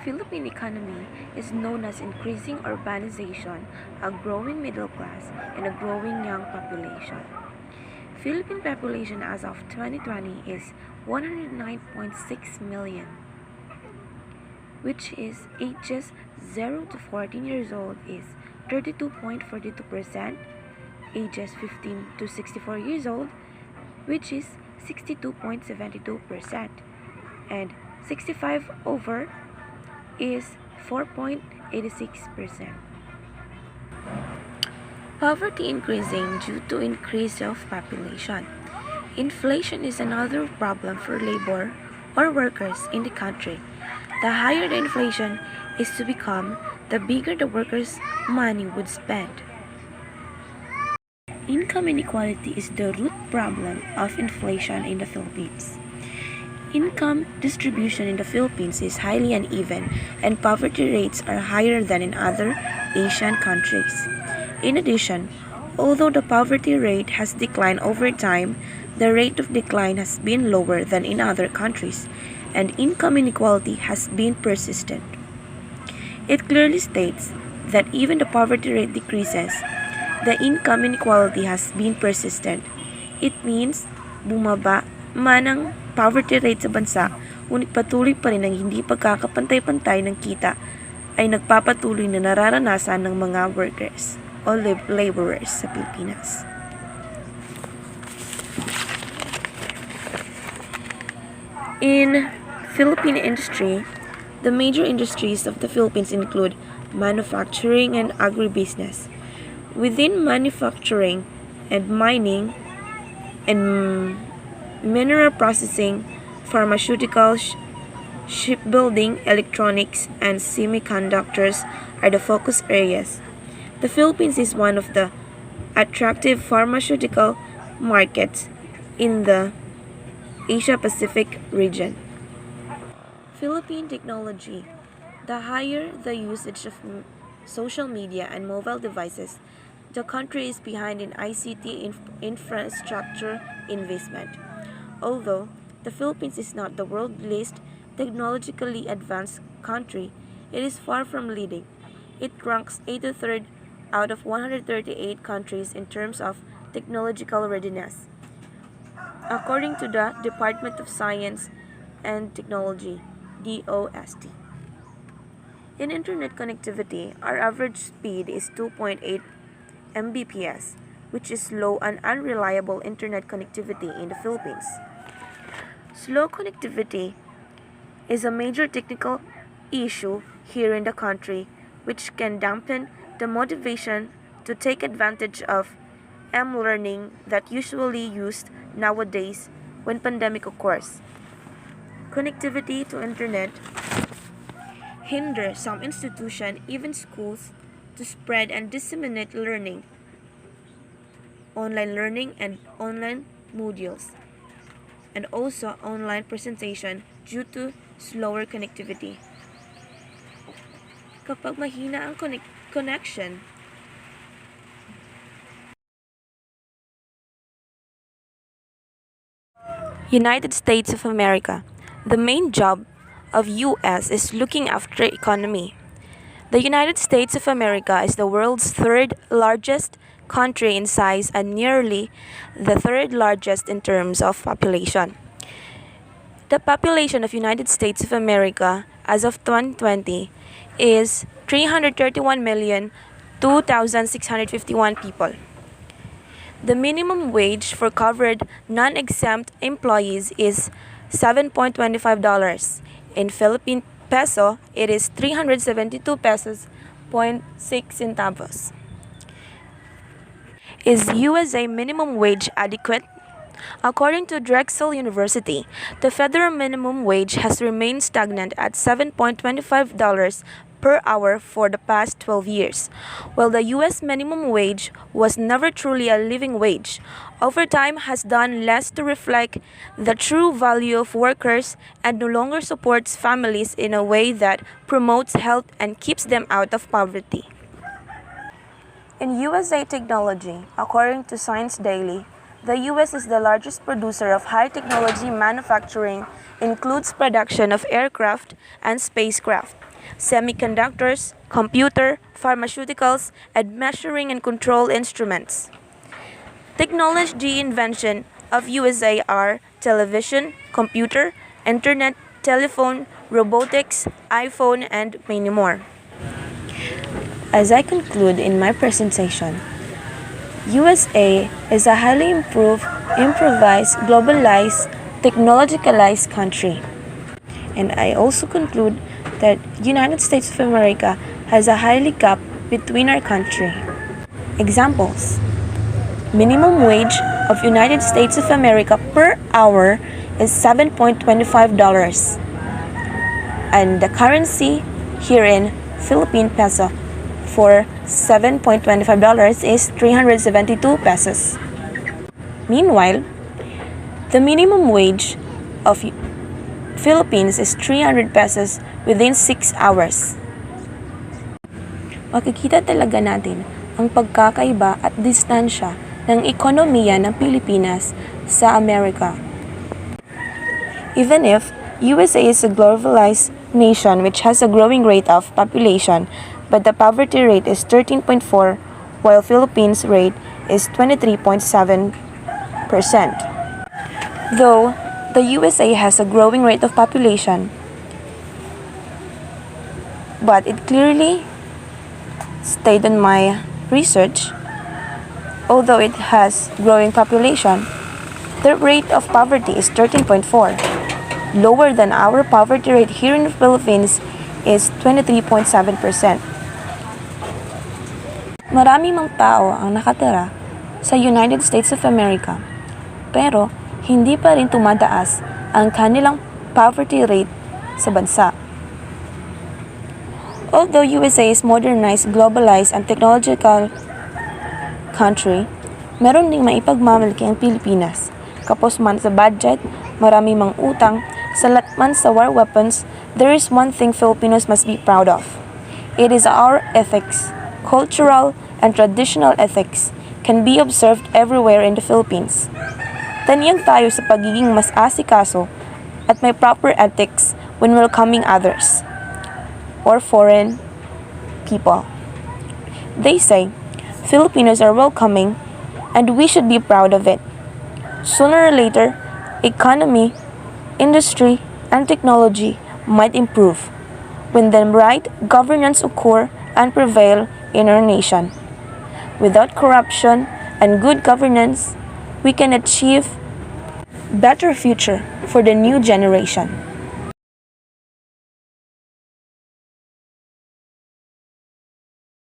Philippine economy is known as increasing urbanization, a growing middle class, and a growing young population. Philippine population as of 2020 is 109.6 million, which is ages 0 to 14 years old is 32.42%, ages 15 to 64 years old, which is 62.72%, and 65 over is 4.86%. Poverty increasing due to increase of population. Inflation is another problem for labor or workers in the country. The higher the inflation is to become, the bigger the workers' money would spend. Income inequality is the root problem of inflation in the Philippines. Income distribution in the Philippines is highly uneven and poverty rates are higher than in other Asian countries. In addition, although the poverty rate has declined over time, the rate of decline has been lower than in other countries, and income inequality has been persistent. It clearly states that even the poverty rate decreases, the income inequality has been persistent. It means bumaba man ang poverty rate sa bansa, ngunit patuloy pa rin ang hindi pagkakapantay-pantay ng kita ay nagpapatuloy na nararanasan ng mga workers o laborers sa Pilipinas. In Philippine industry, the major industries of the Philippines include manufacturing and agribusiness. Within manufacturing and mining and mineral processing, pharmaceutical, shipbuilding, electronics, and semiconductors are the focus areas. The Philippines is one of the attractive pharmaceutical markets in the Asia-Pacific region. Philippine technology. The higher the usage of social media and mobile devices, the country is behind in ICT infrastructure investment. Although the Philippines is not the world's least technologically advanced country, it is far from leading. It ranks 83rd out of 138 countries in terms of technological readiness, according to the Department of Science and Technology, DOST. In internet connectivity, our average speed is 2.8 Mbps, which is slow and unreliable internet connectivity in the Philippines. Slow connectivity is a major technical issue here in the country, which can dampen the motivation to take advantage of learning that usually used nowadays when pandemic occurs. Connectivity to internet hinder some institutions, even schools, to spread and disseminate learning, online learning and online modules, and also online presentation due to slower connectivity. Kapag mahina ang connection, United States of America. The main job of US is looking after economy. The United States of America is the world's third largest country in size and nearly the third largest in terms of population. The population of United States of America as of 2020 is 331,002,651 people. The minimum wage for covered non-exempt employees is $7.25. In Philippine peso, it is 372 pesos point 6 centavos. Is USA minimum wage adequate? According to Drexel University, the federal minimum wage has remained stagnant at $7.25 per hour for the past 12 years, while the U.S. minimum wage was never truly a living wage. Overtime has done less to reflect the true value of workers and no longer supports families in a way that promotes health and keeps them out of poverty. In USA technology, according to Science Daily, the U.S. is the largest producer of high-technology manufacturing, includes production of aircraft and spacecraft. semiconductors, computer, pharmaceuticals, and measuring and control instruments. Technology invention of USA are television, computer, internet, telephone, robotics, iPhone, and many more. As I conclude in my presentation, USA is a highly improved, improvised, globalized, technologicalized country. And I also conclude that United States of America has a highly gap between our country. Examples: minimum wage of United States of America per hour is $7.25, and the currency here in Philippine peso for $7.25 is 372 pesos. Meanwhile, the minimum wage of Philippines is 300 pesos within 6 hours. Makikita talaga natin ang pagkakaiba at distansya ng ekonomiya ng Pilipinas sa Amerika. Even if USA is a globalized nation which has a growing rate of population, but the poverty rate is 13.4, while Philippines rate is 23.7%. Though the USA has a growing rate of population, but it clearly stayed in my research, although it has growing population, the rate of poverty is 13.4, lower than our poverty rate here in the Philippines is 23.7%. Marami mang tao ang nakatira sa United States of America, pero hindi pa rin tumataas ang kanilang poverty rate sa bansa. Although USA is modernized, globalized, and technological country, meron ding maipagmamalaki ang Pilipinas. Kapos man sa budget, marami mang utang, salat man sa war weapons, there is one thing Filipinos must be proud of. It is our ethics. Cultural and traditional ethics can be observed everywhere in the Philippines. Taniyang tayo sa pagiging mas asikaso at may proper ethics when welcoming others or foreign people. They say Filipinos are welcoming and we should be proud of it. Sooner or later, economy, industry, and technology might improve when the right governance occur and prevail in our nation. Without corruption and good governance, we can achieve better future for the new generation.